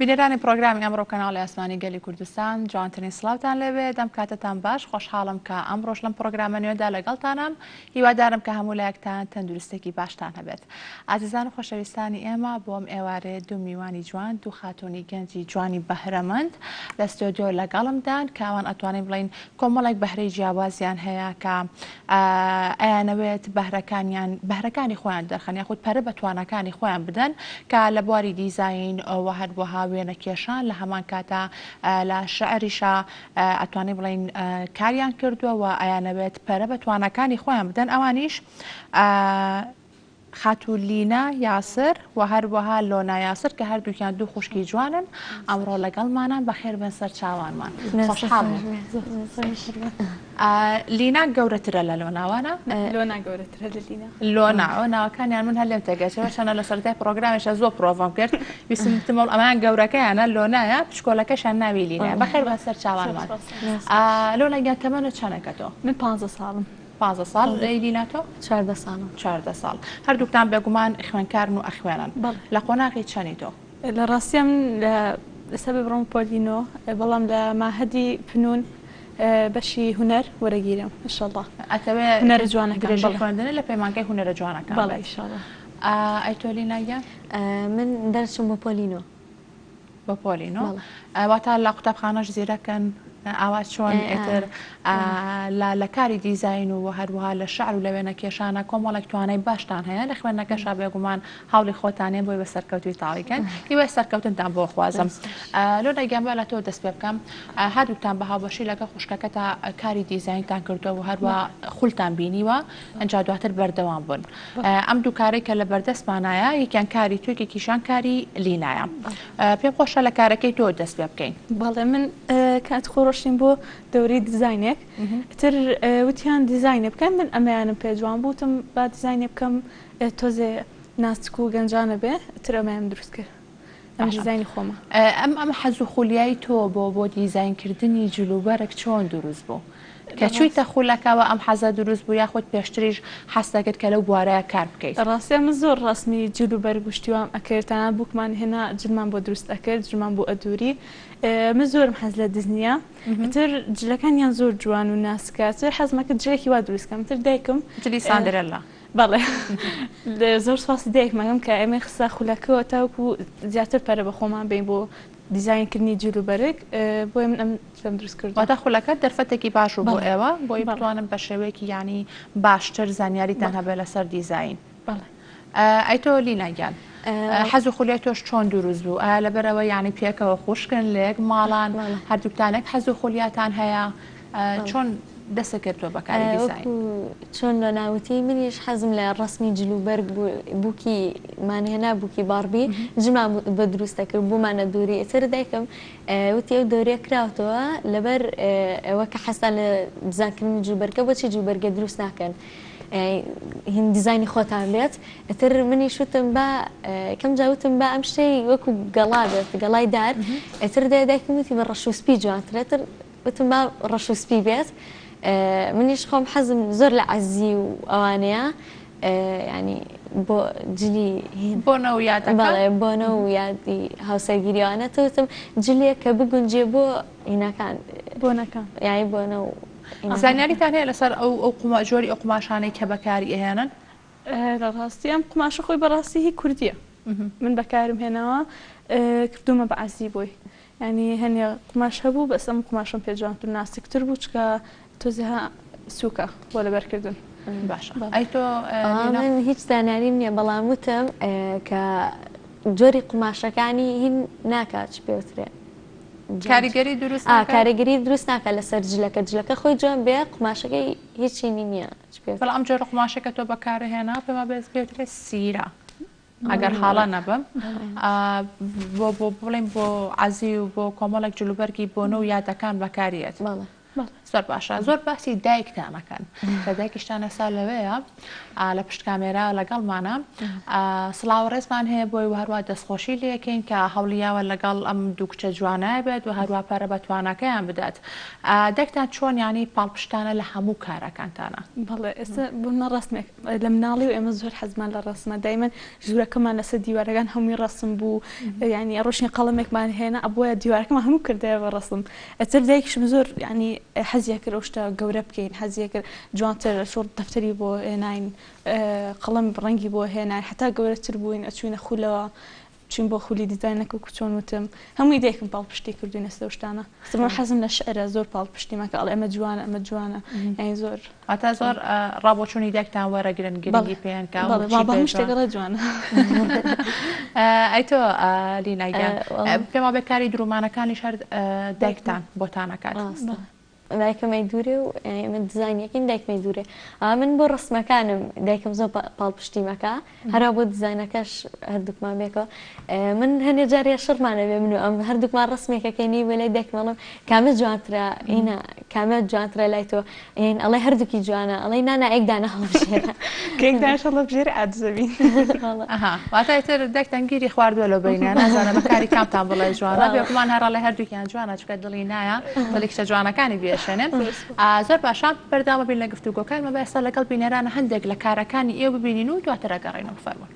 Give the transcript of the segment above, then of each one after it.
بینێرانی پرۆگرامی ئەمڕۆ کەناڵی ئاسمانی گەلی کوردستان جوانترین سڵاوتان لەوێ دەم کاتتان باش خۆشحاڵم کە ئەمڕۆژ لەم پرۆگرامە نوێدا لەگەڵتانم هیوادارم کە هەموو لایەکتان تەندروستێکی باشتان هەبێت. ئازیزان و خۆشەویستانی ئێمە بۆم ئێوارێ دوو میوانی جوان دوو خاتوونی گەنجی جوانی بەهرەمەند لە ستۆدیۆ لەگەڵمدان کە ئەوان ئەتوانین بڵین کۆمەڵێک بەهرەی جیاوازیان هەیە کە ئەیانەوێت بەهرەکانی خۆیان دەرخەن یاخود پەرە بە توانەکانی خۆیان بدەن کە لە بواری دیزاین و هەروەها وێنە کێشان لە هەمان کاتە لە شعریشە ئەتوانین بڵین کاریان کردووە و ئەیانەوێت پەرە بە توانەکانی خۆیان بدەن ئەوانیش خاتولینا یاسر و هەروەها لۆنا یاسر کە هەردووکیان دوو خوشکی جوانن ئەمڕۆ لەگەڵمانان بەخێر بن سەر چاوانمان. لینا گەورەترە لە لۆناوانە؟ لۆنا گەورەترە لە لینا. لۆنا ئەو ناوەکانیان من هەر لێم تێگەچەوە چەنە لە سەرەتای پرۆگرامێشە زۆر پرۆڤم کرد ویستم بتمەوە ئەمان گەورەکەیانە لۆنایە پشکۆلەکەشیان ناوی لینایە بەخێر بن سەر چاوانمان. لۆنا گیان تەمەنت چەندێکە تۆ؟ من 15 ساڵم. 15 ساڵ لینا تۆ؟ 14 ساڵم. 14 ساڵ. هەردووکتان بێگومان خوێنکارن و ئەخوێنن. لە قۆناغی چەندی تۆ؟ لە ڕاستیە من لە سەبێ بڕۆم پۆلینۆ بەڵام لە ماهەدی فنون بەشی هونەر وەرەگیرم ئینشاءڵڵا. ئەتەوێ هونەرە جوانەکان درێژەی خوێندنە لە پەیمانگەی هونەرە جوانەکان. بەڵێ ئینشاءڵڵا. ئەی تۆ لیناگە؟ من دەرچم بۆ پۆلینۆ. بۆ پۆلینۆ؟ واتە لە قوتابخانەش زیرەکەن ئاوا چۆن ئێتر لە کاری دیزاین و هەروەها لە شعر و لە وێنە کێشانە کۆمەڵێک توانای باشتان هەیە لە خوێندنەکەشا بێگومان هەوڵی خۆتانێن بۆی بە سەرکەوتوی تاڵیکەن هیوای سەرکەوتنتان بۆ خوازم. لۆنا گیان لە تۆ دەست پێ بکەم هەردووکتان بە هاوبەشی لەگە خوشکەکە تا کاری دیزاینتان کردووە و هەروە خولتان بینیوە ئەنجا دواتر بەردەوام بوون. ئەم دوو کارێک کە لە بەردەستمانایە یەکیان کاری توێکی کیشان کاری لینایە. پێم خۆشە لە کارەکەی تۆ دەست پێ بکەین. بەڵێ من کات خۆڕۆشتین بۆ دەوری دیزاینێک تر وتیان دیزاینێ بکەم من ئەمەیانم پێ جوان بووتم با دیزاینێ بکەم تۆزێ ناستک و گەنجانە بێ تر ئەمەیان دروست کرد ئەم دیزاینی خۆمە. ئەم حەز و خولیایی تۆ بۆ دیزاینکردنی جلوبەرێک چۆن دروست بوو؟ کە چوویتە خولەکەوە ئەم حەزە دروست بوو یاخود پێشتریش حەستەکرد کە لەو بوارەیە کار بکەیت؟ ڕاستیە من زۆر ڕاستمی جلوبەر گشتیوام ئەکردتانە بووکمان هێنا جلمان بۆ دروست ئەکرد جلمان بۆ ئەدووری من زۆرم حەز لە دزنیە تر جلەکانیان زۆر جوان و ناسکاتر حەزمەکە جلێکی وا دروستکەم تر دایکم جلی ساندرێلا. بەڵێ زۆر سپاسی دایک مەگەم کە ئێمە خسە خولەکەەوە تاوکو زیاتر پەرە بە خۆمان بین بۆ دیزاینکردنی جلوبەرێک بۆی من ئەم دروست کرد. واتە خولەکە دەرفەتێکی باش و بۆ ئێوە بۆی بتوانم بە شێوەیەکی ینی باشتر زانیاریتان هەبێت لەسەر دیزاین. ئەی تۆ لیناگیان حەز و خولیای تۆش چۆن دروست بوو؟ ئایا لەبەرەوە یعنی پێکەوە خوشکن لە یەک ماڵان هەردووکتانێک حەز و خولیاتان هەیە چۆن دەستە کردووە بەکاری دیزاین؟ چۆن لە ناوتی منیش حەزم لە ڕسمی جلوبەرگ بووکی مانهێنا بووکی باربی جمان بە دروستە کرد بوومانە دووری ئێتر دایکم وتی ئەو دەورێ کراوتەوە لەبەر ئەوە کە حەستان لە دیزاینکردنی جلوبەرگە بۆچی جلوبەرگە دروست ناکەن هین دیزاینی خۆتان بێت ئەتر منیش وتم بە کەم جاوتم بە ئەم شتەی وەکو گەڵا بێت گەڵای دار ئەتر دایکم وتی بە ڕەش و سپی جوانترێتر وتم بە ڕەش و سپی بێت منیش خۆم حەزم زۆر لە عەزی و ئەوانەیە ینی بۆ جلی بۆنە و یادەکە بۆنە و یادی هاوسەرگیریوانە تەوتم جلێک کە بگونجێ بۆ هینەکان بۆنەکان یانی بۆنە و زانیاریتان هەیە لەسەر ئەو جۆری ئەو قوماشانەی کە بەکاری ئەهێنن؟ لە ڕاستی ئەم قوماشە خۆی بەڕاستی هی کوردیە من بەکارم هێناوە کردومە بە عەزی بۆی ینی هەنێ قوماش هەبوو بەس ئەم قوماشم پێ جوانتر ناسکتر بوو چکە تۆزیها سووکە بۆ لەبەرکردن. باشە ئەی تۆ من هیچ زانیاریم نییە بەڵام وتم کە جۆری قوماشەکانی هین ناکات چ پێوترێ کاریگەری دروست کاریگەری دروست ناکە لەسەر جلەکە خۆی جوان بێ قوماشەکەی هیچی نییە بەڵام ئەم جۆرە قوماشەکە تۆ بەکارهێنا پێما بێت پێوترێت سیرە ئەگەر حاڵە نەبم بۆ بڵێم بۆ عەزی و بۆ کۆمەڵێک جلوبەرگی بۆنە و یادەکان بەکارێت. زۆر باشە زۆر باسی دایکتانەکەن کە دایکیشتانە سا لەوەیە لە پشت کامێرا لەگەڵمانە سڵاو ڕێزمان هەیە بۆی هەروە دەستخۆشی لەکەین کە هەوڵیاوە لەگەڵ ئەم دوو کچە جوانای بێت و هەروە پارە بە توانەکەیان بدات دەکتان چۆن ینی پاڵپشتانە لە هەموو کارەکانتانە بەڵێ ئێستا بوونە ڕستمێک لە مناڵی و ئێمە زۆر حەزمان لە ڕستمە دایمەن ژوورەکەمان لەسەر دیوارەکان هەمووی ڕسم بوو ینی ڕۆشنی قەڵەمێکمان هێنا ئەبووە دیوارەکەمان هەموو کردەوە بە ڕسم ئەتر دایکشم زۆر ینی حەزیە کرد ئەو شتە گەورە بکەین حەزیە کرد جوانتر شۆڕ دەفتەری بۆ هێناین قەڵەم ڕەنگی بۆ هێنان حتا گەورەتر بووین ئەچوینە خولەوە چین بۆ خولی دیزاینەکە و چۆن وتم هەمووی دایکم پاڵپشتی کردوینە سەر شتانە سمە حەزم لە شعرە زۆر پاڵپشتی مەکە ئەڵێ ئەمە جوانە ئەمە جوانە یعنی زۆر ئەتا زۆر ڕابۆچوونی دایکتان وەرەگرن گرنگی پێیان کا هەموو شتێکەڵە جوانە ئەی تۆ لینایگەن پێما بێکاری درومانەکانی شار دایکتان بۆتانەکات دایکەمەی دوورێ و ئێمە دیزاینەکەین دایکمەی دوورێ من بۆ ڕسمەکانم دایکم زۆر پاڵپشتی مەکە هەرا بۆ دیزاینەکەش هەردووکمان بێکەوە من هەنێ جارێ شەڕمانە بێ من و ئەم هەردووکمان ڕسمێکەکەینی وێلای دایکمەڵم کامە جوانترە ئینە کامە جوانترە لای تۆ ئەڵێ هەردووکی جوانە ئەڵێ نانا ئێکدانە هەڵبژێرە کێکدانش هەڵبژێرە ئادزەبین واتایتر دایکتان گیری خواردووە لە بینیان نازانە بەکاری کامتان بڵێ جوانە بێکمان هەرا لە هەردووکیان جوانە چکە دڵی نایە دڵی کچە جوانەکانی بێ زۆر باشە بەرداوە بین لە گفتوگۆکانمە بەێستا لەگەڵ بینەرانە هەندێک لە کارەکانی ئێوە ببینین و دواتر ئەگەڕێنەوە فەرمون.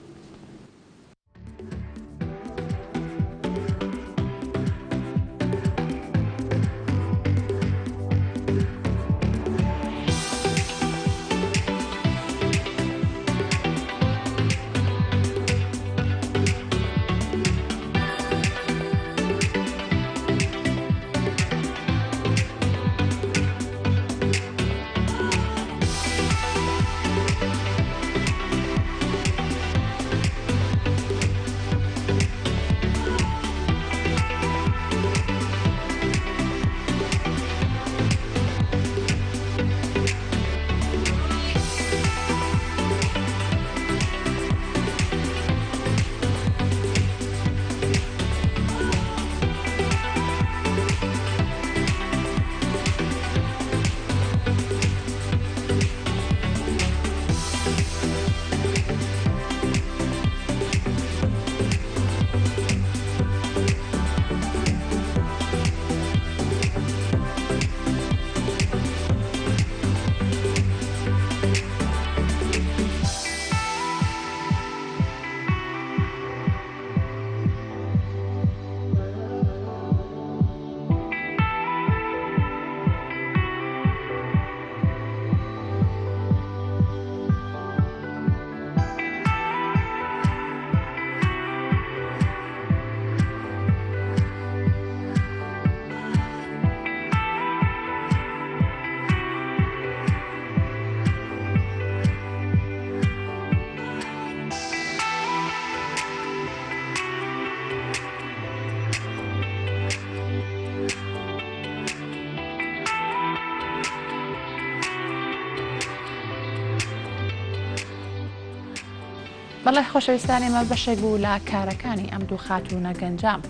بەڵێ خۆشەویستانی ئێمە بەشێک بوو لە کارەکانی ئەم دوو خاتوونە گەنجام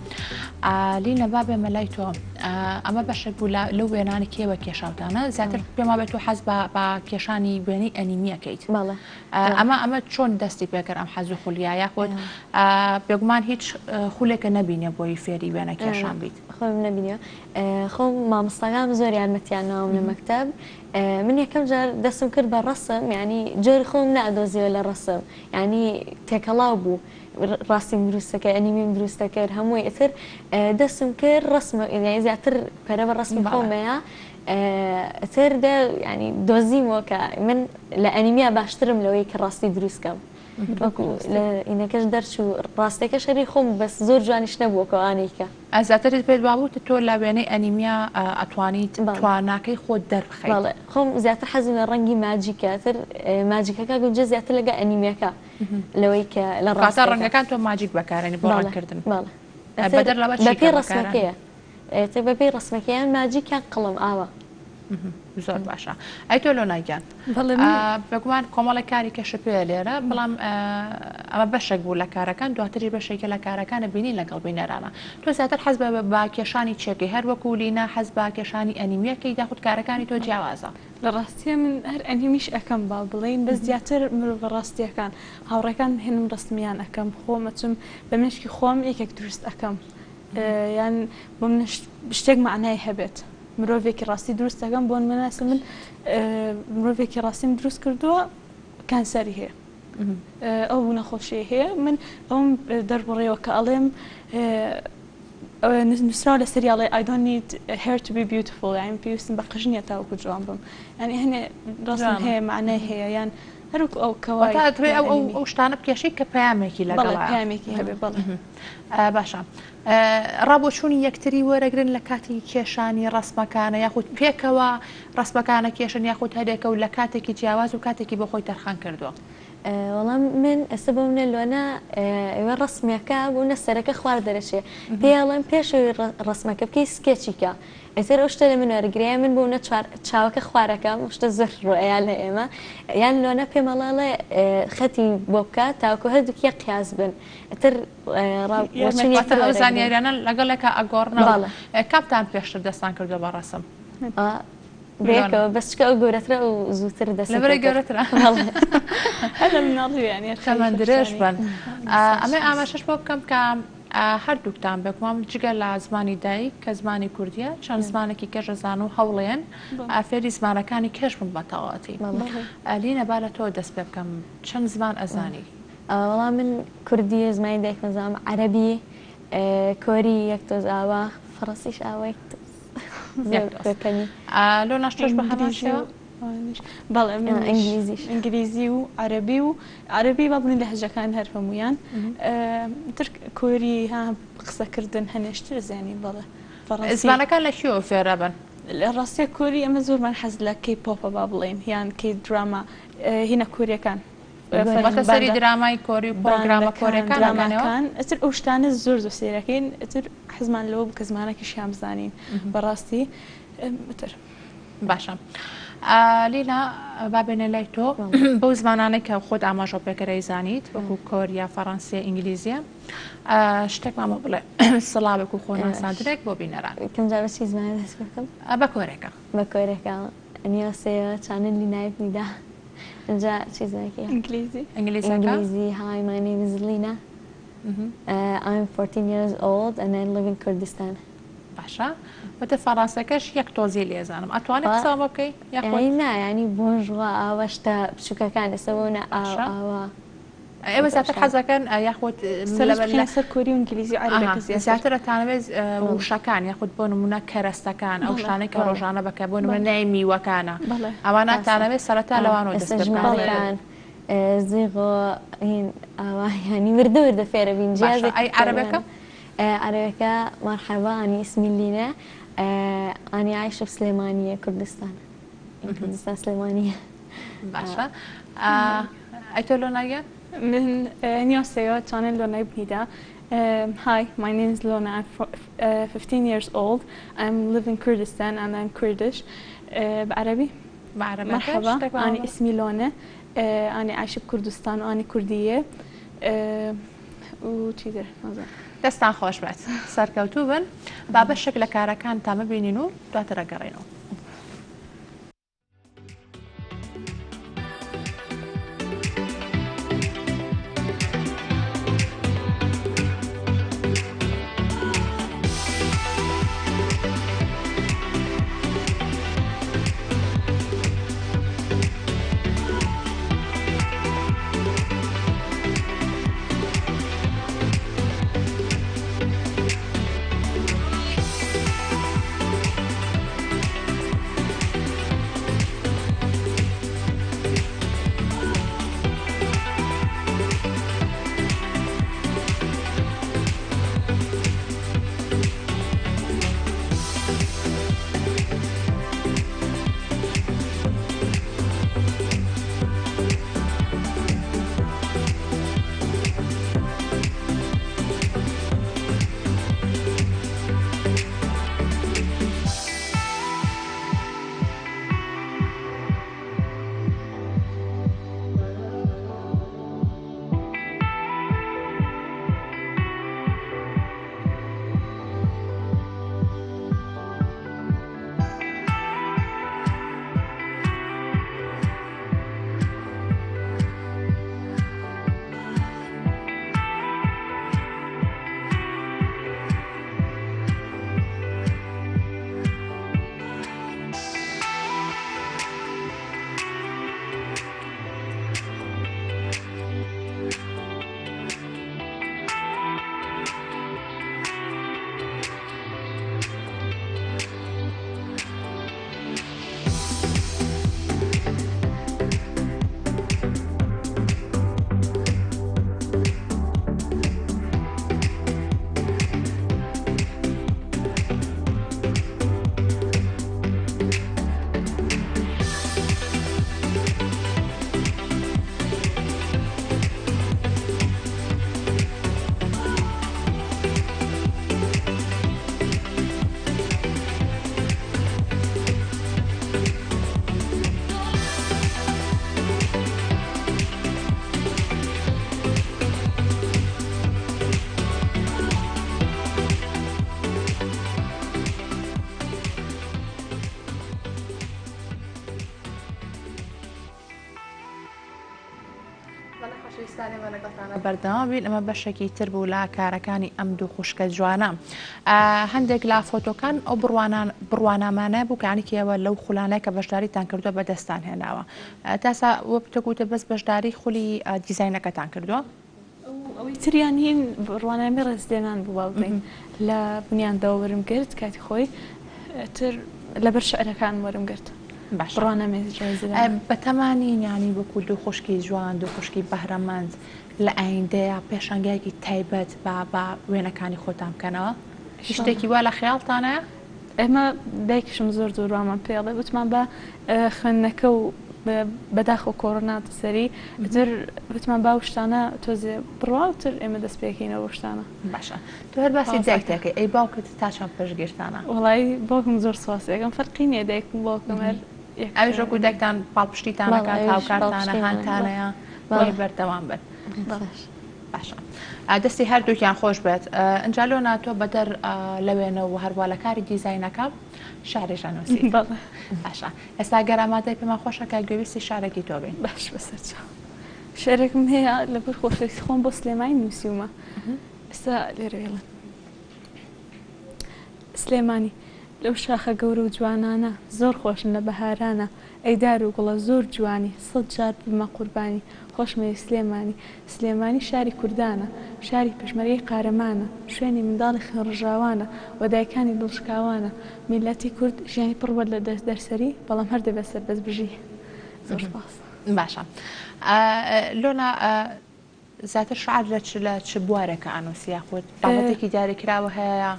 لینە با بێمە لای تۆ ئەمە بەشێک بوو لەو وێنانی کێوە کێشاوتانە زیاتر پێما بێت و حەز بە کێشانی وێنەی ئەنیمیەکەیت ئەمە چۆن دەستی پێکرد ئەم حەز و خولیایە خۆت بێگومان هیچ خولێکە نەبینێ بۆی فێری وێنە کێشان بیت خۆم نەبینە خۆم مامۆستاکانم زۆر یارمەتیان ناوم لە مەکتەب من یەکەم جار دەستم کرد بە ڕەسم ینی جۆری خۆم نەئەدۆزیەوە لە ڕەسم ینی تێکەڵاو بوو ڕاستی دروستەکە ئەنیمیم دروستە کرد هەمووی ئەتر دەستم کرد ڕسمە زیاتر پەرە بە ڕسمی خۆمەیە ئەتر ینی دۆزیمەوە کە من لە ئەنیمیا باشترم لەوەی کە ڕاستی دروستکەم لە ئینەکەش دەرچوو ڕاستەکە شەری خۆم بەس زۆر جوانیش نەبووەکەوانێکە ئازاترت پێت وابوو تۆ لە وێنەی ئەنیمیا ئەتوانیت تواناکەی خۆت دەربخەیت خۆم زیاتر حەزم لە ڕەنگی ماجیکەتر ماجیکەکە گونجە زیاتر لەگە ئەنیمیەکە لەوەی کە لە ڕاستە ڕەنگەکان تۆ ماجیک بەکارێنی بۆ ڕەنگکردن بەپێی ڕسمەکەیە بەپێی ڕسمەکەیان ماجیکیان قەڵم ئاوە زۆر باشە. ئەیتۆ لۆناگیان بەگومان کۆمەڵێکاری کێشە پێ لێرە بەڵام ئەمە بەشێک بوو لە کارەکان دواتری بەشێکە لە کارەکانە بینی لەگەڵ بینەرانە تۆ زیاتر حەز بە کێشانی چێکی هەر وەکو لینا حەز بە کێشانی ئەنیمیەکەی داخود کارەکانی تۆ جیاوازە لە ڕاستیە من هەر ئەنیمیش ئەەکەم با بڵین بەس زیاتر مرۆڤ ڕاستیەکان هاوڕێکان هێنم ڕستمیان ئەەکەم خۆمەچم بە مشکی خۆم یەکێک دروست ئەەکەم یان بۆ من شتێک معنای هەبێت مرۆڤێکی ڕاستی دروست دەکەم بۆن مناسە من مرۆڤێکی ڕاستیم دروست کردووە کانسەری هەیە ئەو نەخۆشیە هەیە من ئەوم دەربڕێەوە کە ئەڵێم نووسراوە لە سریاڵی I don't need hair to be beautiful یان پێویستم بە قژنیە تاوەکو جوان بم ینی هەنێ ڕاستم هەیە معنای هەیە یان هەروکو ئەو کەوای ئەو شتانە بکێشی کە پەیامێکی لەگەڵ پەیامێکی هەبێ بەڵێ باشە ڕابۆچوونی یەکتری وەرەگرن لە کاتی کێشانی ڕسمەکانە یاخود پێکەوە ڕسمەکانە کێشن یاخود هەرێکە و لە کاتێکی جیاواز و کاتێکی بە خۆی تەرخان کردووە وەڵام من ئەسە بە منە لۆنە ئێوە ڕسمەکە بوونە سەرەکە خوار دەرەچێ پێڵم پێشوی ڕسمەکە بکەی سکێچیکە ئەتر ئەو شتە لە من وەرگریا من بوونە چاوەکە خوارەکەم شتە زۆر ڕۆیان لە ئێمە یان لۆنە پێمەڵاڵێ خەتی بۆ بکات تاوکو هەردووکیە قیاس بن ئەتر ئەو زانیاریانە لەگەڵێکە ئەگۆڕنەوە کاپتان پێشتر دەستان کردو بە ڕسم بێکەوە بەسکە ئەو گەورەترە و زووتر دەست لەبەرە گەورەترە هەلە مناڵیانی چەمەند درێژ بن ئەمە ئاماژەش بۆ بکەم کە هەردووکتان بێکوام جگە لە زمانی دایک کە زمانی کوردیە چەند زمانێکی کێشە زان و هەوڵێن فێری زمانەکانی کێش بن بە تەواوەتی لینە با لە تۆ دەست پێ بکەم چەند زمان ئەزانی وەڵام من کوردی زمانی دایک نەزانم عەرەبی کۆری یەک تۆز ئاوا فڕەسیش ئاوای لۆ ناشتۆش بە هەماشەوە بەڵێ ئینگلیزی و عەرەبی و عەرەبی با بوونی لە هەجەکان هەر هەمویان تر کۆری ها قسەکردن هەنێشتر زیانی بەڵێ زمانەکان لە کیۆ فێرە بن لە ڕاستیە کۆری ئەمە زۆرمان حەز لە کەی پۆپە با بڵێن یان کەی دراما هینە کووریەکان سەری درامای کۆری و پرۆگرامە کۆریەکان ئەتر ئەو شتانە زۆر زۆر سێرەکەین ئەتر حەزمان لەوە بکە زمانێکی شیان بزانین بەڕاستی تر باشە لینا بابێنە لای تۆ بەو زمانانەی کە خۆت ئاماژە پێکەرەی زانیت وەکو کۆریا فەڕەنسیە ئینگلیزیە شتێکمامە بڵێ سڵاوێک و خۆناساندرێک بۆ بینەران کەمجارەی زمانە دەست بکەم بە کۆرێکە بە کۆرێکە نیاسەیە چانە لینای میدا اینجا چیزێکی ئینگلیزی Hi, my name is Lina. I'm 14 years old and I live in Kurdistan. باشە بەتە فەڕانسەکەش یەک تۆزی لێزانم ئەتوانێت قسە بۆ بکەی نا ینی بۆژوە ئاوە شتە بچووکەکان ئێسەبوونە ئاوا ئێوە زیاتر حەزەکەن یاخود سەر کوردی و ئینگلیزی عەربی زیاتر دەتانەوێت وشەکان یاخود بۆ نمونە کەرەستەکان ئەو شتانەی کە ڕۆژانە بکە بۆ نمونە نای میوەکانە ئەوانە تانەوێت سەرەتا لەوانەوە دەست بکەن زیغۆ ئاوا ینی وردە وردە فێرە بین ئەی عەرەبەکە عربية مرحبا أنا اسمي لينا أنا عايشة في سليمانية كردستان سليمانية باشا أيتو لونايا من نيوسيو channel لونا بنيدا Hi, my name is Lona. I'm 15 years old. I'm living in Kurdistan and I'm Kurdish. بعربي مرحبا أنا اسمي لونا أنا عايشة بكردستان وأنا كردية وشيدر دەستان خۆش بێت سەرکەوتوو بن با بەشێک لە کارەکان تامە بینین و دواتر ئەگەڕێنەوە بەردەوام بین ئەمە بەشێکی تر بوو لە کارەکانی ئەم دوو خوشکە جوانە هەندێک لە فۆتۆکان ئەو بڕوانامانە بووکانێکیەوە لەو خولانەیە کە بەشداریتان کردووە بەدەستان هێناوە تاسا وە بتەگوتە بەس بەشداری خولی دیزاینەکەتان کردووە ئەوەی تریان هین ڕوانامی ڕێزدێنان بوو باڵین لە بنیاندەوە وەرم گرت کاتی خۆی تر لەبەر شعرەکان وەرم گرت بەتەمانی ینی وەکو دوو خوشکی جوان دوو خوشکی بەهرەمەند لە ئایندەیە پێشەنگایەکی تایبەت بە وێنەکانی خۆتان بکەنەوە شتێکی وا لە خەیاڵتانە ئێمە دایکشم زۆر زۆروامان پێڵێ وتمان بە خوێندنەکە و بەداخۆ کۆڕۆنا سەری تر وتمان باوشتانە تۆزێ بڕواوتر ئێمە دەست پێکەینەوە شتانە باشە تو هەر باسی دایکتەکەی ئەی باوکت تا چەند پێشگیرتانە وڵی باوکم زۆر سواسێکم فەرقی نییە دایکم باوکم هەر ئەویژەکو دایکتان پاڵپشتیتانەکات هاوکارتانە هاانتانەیە بۆی بەردەوام بێت باشە دەستی هەردووکیان خۆش بێت ئەنجالۆ ناتۆ بەدەر لەوێنەوە هەروە لە کاری دیزاینەکە شارێژە نووسی باشە ئێستا گەرامادەی پێمان خۆشەکە گوێویستی شارێکی تۆ بین باش بەسەرچ شارێکم هەیە لەبەر خۆشەویستی خۆم بۆ سلێمانی نووسیومە ئێستا لێرەوێڵن سلێمانی لەو شاخە گەورە و جوانانە زۆر خۆشن لە بەهارانە ئەیدار و گوڵە زۆر جوانی 100 جار بمە قوربانی خۆشمەوێ سلێمانی سلێمانی شاری کوردانە شاری پێشمەرگەی قارەمانە شوێنی منداڵی خوێنڕژاوانە وەدایکانی دڵشکاوانە میلەتی کورد ژیانی پڕوە لە دەرسەری بەڵام هەر دەبێت سەربەز بژی زۆر سپاس باشە لۆنا زیاتر شعر لە چ بوارێکە ئانووسیا خۆت بابەتێکی دیاریکراوە هەیە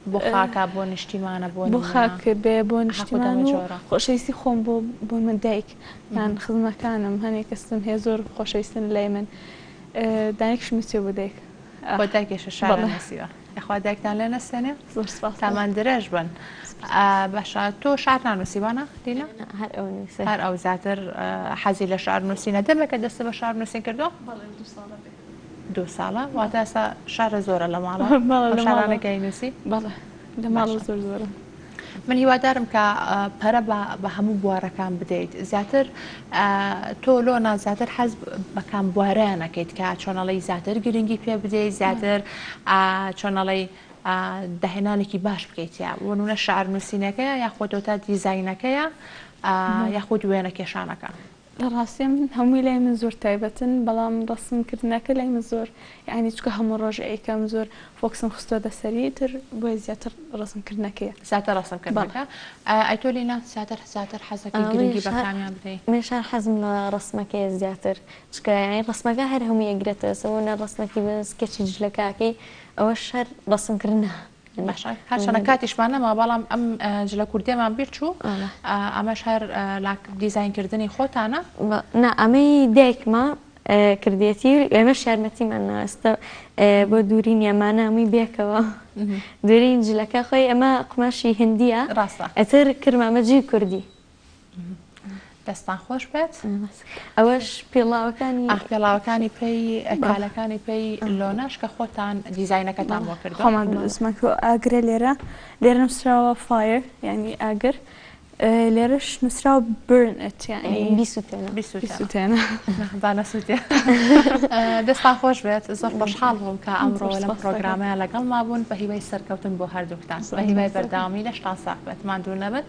بۆ خاکە بۆ نیشتیمانە بۆ خاک بێ بۆ نیشتیمان و خۆشەویستی خۆم بۆ من دایک یان خزمەکانم هەنێک کەسم هەیە زۆر خۆشەویستن لای من دایکشم نووسیوە بۆ دایک بۆ دایکێشە شار نووسیوە یخوا دایکتان لێ نەسێنێ زۆر سپاس تامان درێژ بن باشە تۆ شار نانووسیوانە دینا هەر ئەو زیاتر حەزی لە شار نووسینە دەمێکە دەستە بە شار نووسین کردو 2 ساڵە واتە ئێستا شارە زۆرە لە ماڵە شارانەکەی نووسی بەڵێ لە ماڵ زۆر زۆرە من هیوادارم کە پەرە بە هەموو بوارەکان بدەیت زیاتر تۆ لۆنا زیاتر حەز بەکان بوارەیانەکەیت کە چۆنەڵی زیاتر گرنگی پێ بدەیت زیاتر چۆنەڵی داهێنانێکی باش بکەیتیا وەنونە شعر نووسینەکەیە یاخۆتۆتا دیزاینەکەیە یاخود وێنە کێشانەکە لە ڕاستی من هەمووی لای من زۆر تایبەتن بەڵام ڕسمکردنەکە لای من زۆر یعنی چکە هەموو ڕۆژ ئەیکەم زۆر فۆکسم خستۆ دەسەری تر بۆیە زیاتر ڕسمکردنەکەیە زیاتر ڕسمکردنەکە ئەیتۆ لێنا زیاتر حەزەکەی گرنگی بەکامیان بدەیت منشار حەزم لە ڕسمەکەی زیاتر چکە یعنی ڕسمەکە هەر هەموو یەکگرێتەوە سەوە ڕسمەکی بەسکێکی جلەکاکەی ئەوە شەر ڕسمکردنە باشە هەرچەنە کاتیشمانەمە بەڵام ئەم جلە کوردێمان بیر چوو ئەمەش هەر دیزاینکردنی خۆتانە نا ئەمەی دایکمە کردێتی ئێمە شارمەتیمان ئێستا بۆ دووری نیەمانە هەمووی بێکەوە دوورین جلەکە خۆی ئەمە قماشی هندیە ڕاستە ئەتر کرمامەجی کوردی دەستان خۆش بێت ئەوەش پێڵاوەکانی پێی کالەکانی پێی لۆناش کە خۆتان دیزاینەکەتان بۆ کردو خۆمان دەستمەکە ئاگرە لێرە نووسراوە فایر یعنی ئاگر لێرەش نووسراوە برنت یعنی بیسووتێنە بانەسووتێ دەستان خۆش بێت زۆر خۆشحاڵ بووم کە ئەمڕۆ لەم پرۆگرامەیە لەگەڵ ما بوون بە هیوای سەرکەوتن بۆ هەردووکتان بە هیوای بەرداوامی لە شتان ساق بێت ماندوو نەبێت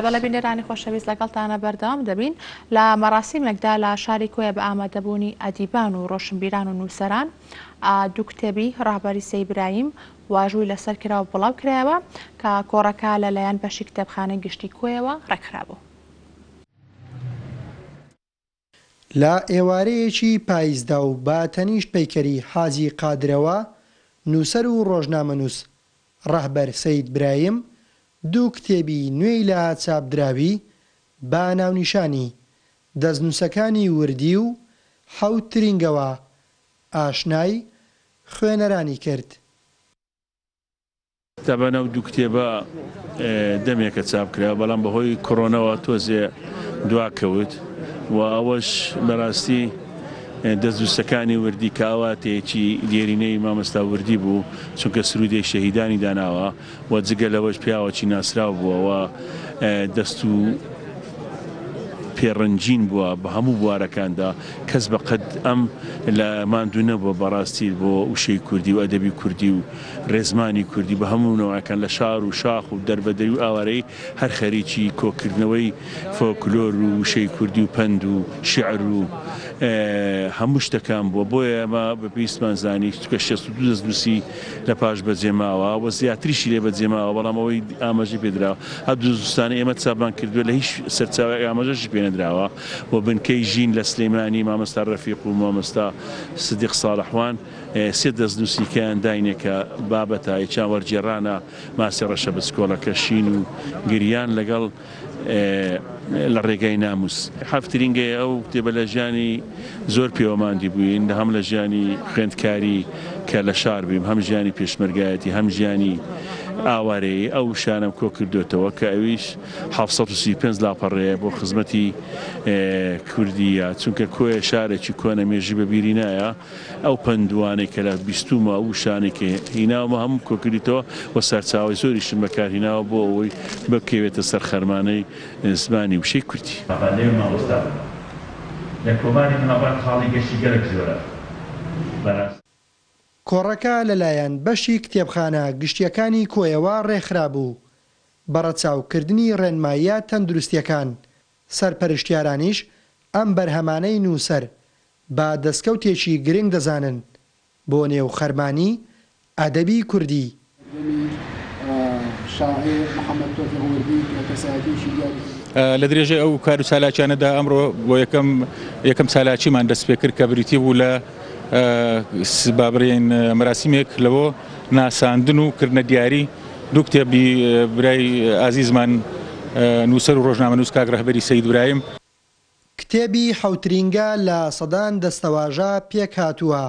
بەڵە بینێرانی خۆشەویست لەگەڵتانە بەردەوام دەبین لە مەراسیمێکدا لە شاری کۆیە بە ئامادەبوونی ئەدیبان و ڕۆشنبیران و نووسەران دوو کتێبی ڕاهبەری سەیبراهیم واژووی لەسەر کراوە بڵاو کرایەوە کە کۆڕەکە لەلایەن بەشی کتێبخانەی گشتی کۆیەوە ڕێکخرابوو. لە ئێوارەیەکی پاییزدا و بە تەنیشت پەیکەری حاجی قادرەوە نووسەر و ڕۆژنامەنووس ڕاهبەر سەید براهیم دوو کتێبی نوێی لە چاپدراوی بە ناونیشانی دەستنووسەکانی وردی و حەوت ترینگەوە ئاشنای خوێنەرانی کرد. تابانە و دوو کتێبە دەمێکە چاپکرا بەڵام بەهۆی کۆڕۆنەوە تۆزێ دواکەوت و ئەوەش بەڕاستی دەستنووسەکانی وردی کاواتێکی دیێرینەی مامەستا وردی بوو چونکە سرودەی شەهیدانی داناوە و جگە لەوەش پیاوەکی ناسرااو بووەوە دەست و پێڕەنجین بووە بە هەموو بوارەکاندا کەس بە قەد ئەم لە ماندوو نەبووە بەڕاستی بۆ وشەی کوردی و ئەدەبی کوردی و ڕێزمانی کوردی بە هەموو نەوەکان لە شار و شاخ و دەربەدەری و ئاوارەی هەر خەریکی کۆکردنەوەی فۆکلۆر و وشەی کوردی و پەند و شیعر و هەموو شتەکان بووە بۆیە ئەمە بە پێویستمان زانی چکە 62 دەستنووسی لە پاش بەجێماوە و زیاتریشی لێ بەجێماوە بەڵام ئەوەی ئاماژەی پێدراوە هەر دۆستانە ئێمە چاپمان کردووە لە هیچ سەرچاوێک ئاماژەشی پێ نەدراوە و بنکەی ژین لە سلەیمانی مامۆستا ڕەفیق و مامۆستا سدیق ساڵحوان سێ دەستنووسیکەیان داینێکە بابەتە یەکیان وەرجێڕانە ماسی ڕەشە بچکۆڵەکە شین و گریان لەگەڵ لە ڕێگای ناموس هەفترینگەی ئەو کتێبە لە ژیانی زۆر پێوەماندی بووین هەم لە ژیانی خوێندکاری کە لە شار بیم هەم ژیانی پێشمەرگایەتی هەم ژیانی ئاوارەیە ئەو شانم کۆ کردوێتەوە کە ئەویش 735 لاپەڕەیە بۆ خزمەتی کوردیە چونکە کۆیە شارێکی کۆنە مێژی بەبیری نایە ئەو پندوانەی کە لە بیستومە ئەو شانێکی هیناومە هەموو کۆکردیتەوە و سەرچاوی زۆریشم بەکارهیناوە بۆ ئەوەی بکەوێتە سەر خەرمانەی زمانی وشەی کوردی لە کۆماری مناڵات خاڵی گەشتی گەرەک زۆرە کۆڕەکە لەلایەن بەشی کتێبخانە گشتیەکانی کۆیەوە ڕێکخرا بوو بەڕەچاوکردنی ڕێنماییە تەندروستیەکان سەرپەرشتیارانیش ئەم بەرهەمانەی نووسەر با دەستکەوتێکی گرنگ دەزانن بۆ نێو خەرمانی ئەدەبی کوردی لە درێژەی ئەو کار و سالاکیانەدا ئەمڕۆ بۆ یەکەم سالاکیمان دەست پێ کرد کە بریتی بوو لە بابرێن مەراسیمێک لەوە ناساندن و کردنە دیاری دوو کتێبی برای ئازیزمان نووسەر و ڕۆژنامەنووس کاک ڕەهبەری سەید برایم کتێبی حەوترینگە لە سەدان دەستەواژە پێک هاتووە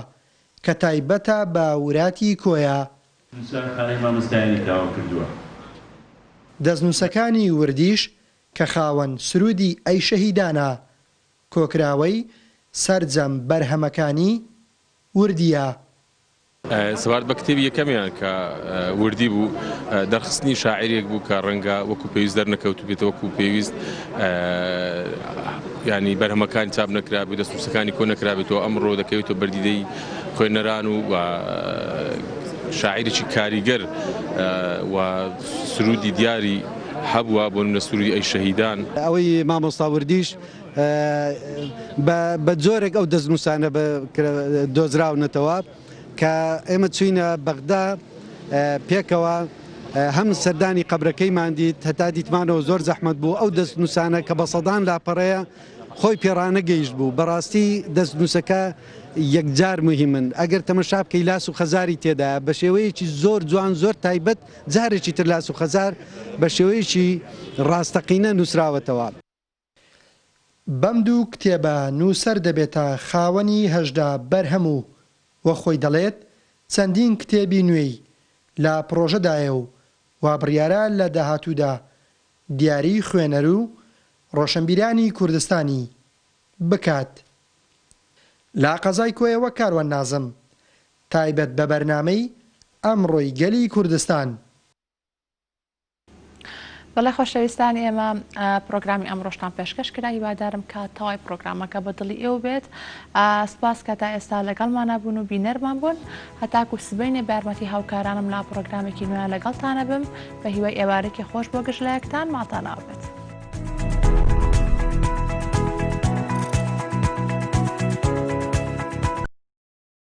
کە تایبەتە بە وراتی کۆیە دەستنووسەکانی وردیش کە خاوەن سرودی ئەی شەهیدانە کۆکراوەی سەرجەم بەرهەمەکانی وردیە سەبارەت بە کتێبی یەکەمیان کە وردی بوو دەرخستنی شاعیرێک بوو کە ڕەنگە وەکو پێویست دەرنەکەوت و بێتە وەکو پێویست ینی بەرهەمەکانی چاپ نەکرابێت دەستنووسەکانی کۆ نەکرابێتەوە ئەمڕۆ دەکەوێتەوە بەردیدەی خوێنەران و شاعیرێکی کاریگەر و سرودی دیاری هەبووە بۆ نمونە سروودی ئەی شەهیدان ئەوەی مامۆستا وردیش بە جۆرێک ئەو دەستنووسانە دۆزراونەتەوە کە ئێمە چوینە بەغدا پێکەوە هەم سەردانی قەبرەکەی ماندیت هەتا دیتمانەوە زۆر زەحمەت بوو ئەو دەستنووسانە کە بە سەدان لاپەڕەیە خۆی پێڕانە گەیشت بوو بەڕاستی دەستنووسەکە یەکجار مهمن ئەگەر تەمەشا بکەی لاس و خەزاری تێدا بە شێوەیەکی زۆر جوان زۆر تایبەت جارێکی تر لاس و خەزار بە شێوەیەکی ڕاستەقینە نووسراوەتەوە بەم دوو کتێبە نووسەر دەبێتە خاوەنی هەژدا بەرهەموو وە خۆی دەڵێت چەندین کتێبی نوێی لە پرۆژەدایە و وابڕیارە لە داهاتوودا دیاری خوێنەر و ڕۆشنبیرانی کوردستانی بکات لا قەزای کۆیەوە کاروان نازم تایبەت بە بەرنامەی ئەمڕۆی گەلی کوردستان بەڵێ خۆشەویستانی ئێمە پرۆگرامی ئەمڕۆشتان پێشکەش کرا هیوادارم کە تەواوی پرۆگرامەکە بە دڵی ئێوە بێت سپاس کە تا ئێستا لەگەڵمانە بوون و بینەرمان بوون هەتاکو سبەینێ بارمەتی هاوکارانم لا پرۆگرامێکی نوێ لەگەڵتانە بم بە هیوای ئێوارێکی خۆش بۆ گەشت لایەکتان ماتاناوە بێت